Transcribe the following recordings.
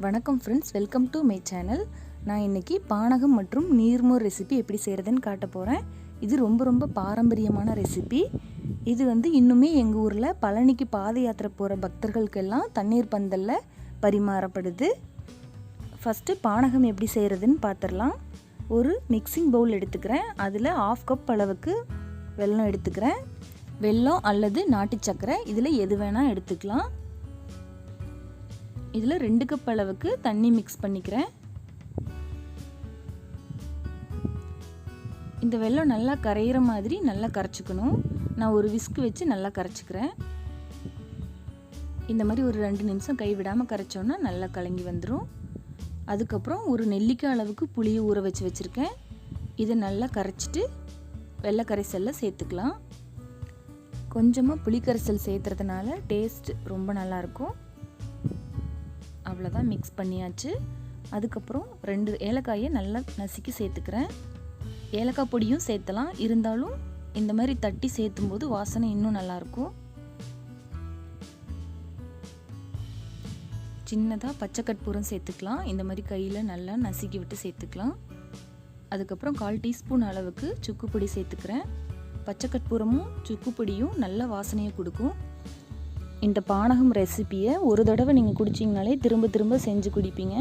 வணக்கம் friends, welcome to my channel. நான் இன்றைக்கி பானகம் மற்றும் நீர்மோர் ரெசிபி எப்படி செய்கிறதுன்னு காட்ட போகிறேன். இது ரொம்ப பாரம்பரியமான ரெசிபி. இது இன்னுமே எங்கள் ஊரில் பழனிக்கு பாத யாத்திரை போகிற பக்தர்களுக்கெல்லாம் தண்ணீர் பந்தலில் பரிமாறப்படுது. ஃபஸ்ட்டு பானகம் எப்படி செய்கிறதுன்னு பார்த்துடலாம். ஒரு மிக்சிங் பவுல் எடுத்துக்கிறேன். அதில் 1/2 கப் அளவுக்கு வெல்லம் எடுத்துக்கிறேன். வெல்லம் அல்லது நாட்டு சர்க்கரை இதில் எது வேணால் எடுத்துக்கலாம். இதில் 2 கப் அளவுக்கு தண்ணி மிக்ஸ் பண்ணிக்கிறேன். இந்த வெல்லம் நல்லா கரையிற மாதிரி நல்லா கரைச்சிக்கணும். நான் ஒரு விஸ்க் வச்சு நல்லா கரைச்சிக்கிறேன். இந்த மாதிரி ஒரு 2 நிமிஷம் கைவிடாமல் கரைச்சோன்னா நல்லா கலங்கி வந்துடும். அதுக்கப்புறம் ஒரு நெல்லிக்காய் அளவுக்கு புளியை ஊற வச்சு வச்சுருக்கேன். இதை நல்லா கரைச்சிட்டு வெள்ளை கரைசலில் சேர்த்துக்கலாம். கொஞ்சமாக புளி கரைசல் சேர்த்துறதுனால டேஸ்ட் ரொம்ப நல்லாயிருக்கும். அவ்வளோதான், மிக்ஸ் பண்ணியாச்சு. அதுக்கப்புறம் 2 ஏலக்காயை நல்லா நசுக்கி சேர்த்துக்கிறேன். ஏலக்காய் பொடியும் சேர்த்தலாம், இருந்தாலும் இந்த மாதிரி தட்டி சேர்த்தும் போது வாசனை இன்னும் நல்லாயிருக்கும். சின்னதாக பச்சை கற்பூரம் சேர்த்துக்கலாம். இந்த மாதிரி கையில் நல்லா நசுக்கி விட்டு சேர்த்துக்கலாம். அதுக்கப்புறம் 1/4 டீஸ்பூன் அளவுக்கு சுக்கு பொடி சேர்த்துக்கிறேன். பச்சை கற்பூரமும் சுக்கு பொடியும் நல்ல வாசனையை கொடுக்கும். இந்த பானகம் ரெசிப்பியை ஒரு தடவை நீங்கள் குடிச்சிங்கனாலே திரும்ப செஞ்சு குடிப்பீங்க.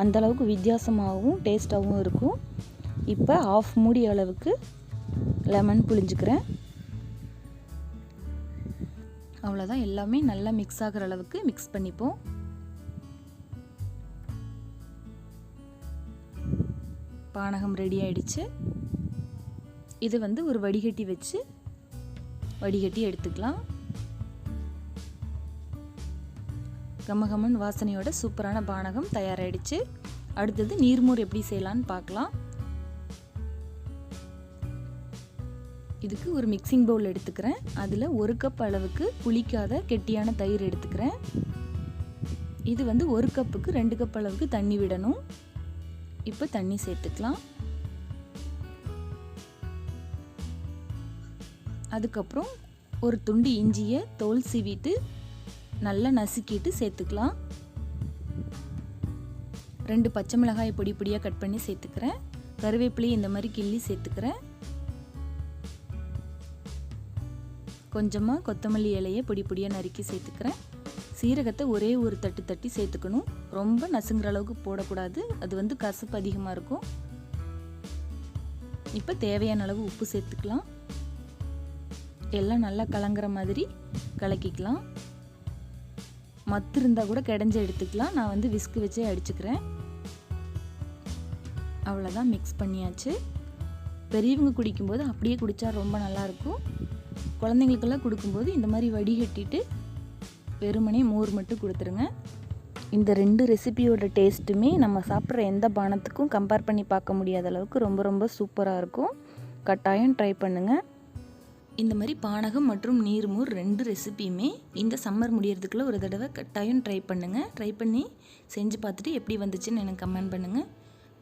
அந்தளவுக்கு வித்தியாசமாகவும் டேஸ்ட்டாகவும் இருக்கும். இப்போ 1/2 மூடி அளவுக்கு லெமன் புழிஞ்சுக்கிறேன். அவ்வளோதான், எல்லாமே நல்லா மிக்ஸ் ஆகிற அளவுக்கு மிக்ஸ் பண்ணிப்போம். பானகம் ரெடி ஆயிடுச்சு. இது ஒரு வடிகட்டி வச்சு வடிகட்டி எடுத்துக்கலாம். கமகமன் வாசனையோட சூப்பரான பானகம் தயாராகிடுச்சு. அடுத்தது நீர்மோர் எப்படி செய்யலான்னு பார்க்கலாம். இதுக்கு ஒரு மிக்சிங் பவுல் எடுத்துக்கிறேன். அதில் 1 கப் அளவுக்கு புளிக்காத கெட்டியான தயிர் எடுத்துக்கிறேன். இது 1 கப்புக்கு 2 கப் அளவுக்கு தண்ணி விடணும். இப்போ தண்ணி சேர்த்துக்கலாம். அதுக்கப்புறம் ஒரு துண்டு இஞ்சியை தோல் சீவிட்டு நல்லா நசுக்கிட்டு சேர்த்துக்கலாம். 2 பச்சை மிளகாய் பொடியாக கட் பண்ணி சேர்த்துக்கிறேன். கருவேப்பிலை இந்த மாதிரி கிள்ளி சேர்த்துக்கிறேன். கொஞ்சமாக கொத்தமல்லி இலையை பொடியாக நறுக்கி சேர்த்துக்கிறேன். சீரகத்தை ஒரே ஒரு தட்டி சேர்த்துக்கணும். ரொம்ப நசுங்கிற அளவுக்கு போடக்கூடாது, அது கசப்பு அதிகமாக இருக்கும். இப்போ தேவையான அளவு உப்பு சேர்த்துக்கலாம். எல்லாம் நல்லா கலங்குற மாதிரி கலக்கிக்கலாம். மத்து இருந்தால் கூட கிடைஞ்சு எடுத்துக்கலாம். நான் விஸ்க் வச்சே அடிச்சுக்கிறேன். அவ்வளோதான், மிக்ஸ் பண்ணியாச்சு. பெரியவங்க குடிக்கும்போது அப்படியே குடித்தா ரொம்ப நல்லாயிருக்கும். குழந்தைங்களுக்கெல்லாம் கொடுக்கும்போது இந்த மாதிரி வடிகட்டிட்டு வெறுமனே மோர் மட்டும் கொடுத்துருங்க. இந்த 2 ரெசிபியோட டேஸ்ட்டுமே நம்ம சாப்பிட்ற எந்த பானத்துக்கும் கம்பேர் பண்ணி பார்க்க முடியாத அளவுக்கு ரொம்ப சூப்பராக இருக்கும். கட்டாயம் ட்ரை பண்ணுங்கள். இந்த மாதிரி பானகம் மற்றும் நீர்மோர் 2 ரெசிபியுமே இந்த சம்மர் முடியறதுக்குள்ளே ஒரு தடவை கட்டாயம் ட்ரை பண்ணுங்கள். ட்ரை பண்ணி செஞ்சு பார்த்துட்டு எப்படி வந்துச்சுன்னு எனக்கு கமெண்ட் பண்ணுங்கள்.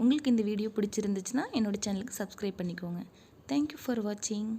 உங்களுக்கு இந்த வீடியோ பிடிச்சிருந்துச்சுன்னா என்னோடய சேனலுக்கு சப்ஸ்கிரைப் பண்ணிக்கோங்க. தேங்க்யூ ஃபார் வாட்சிங்.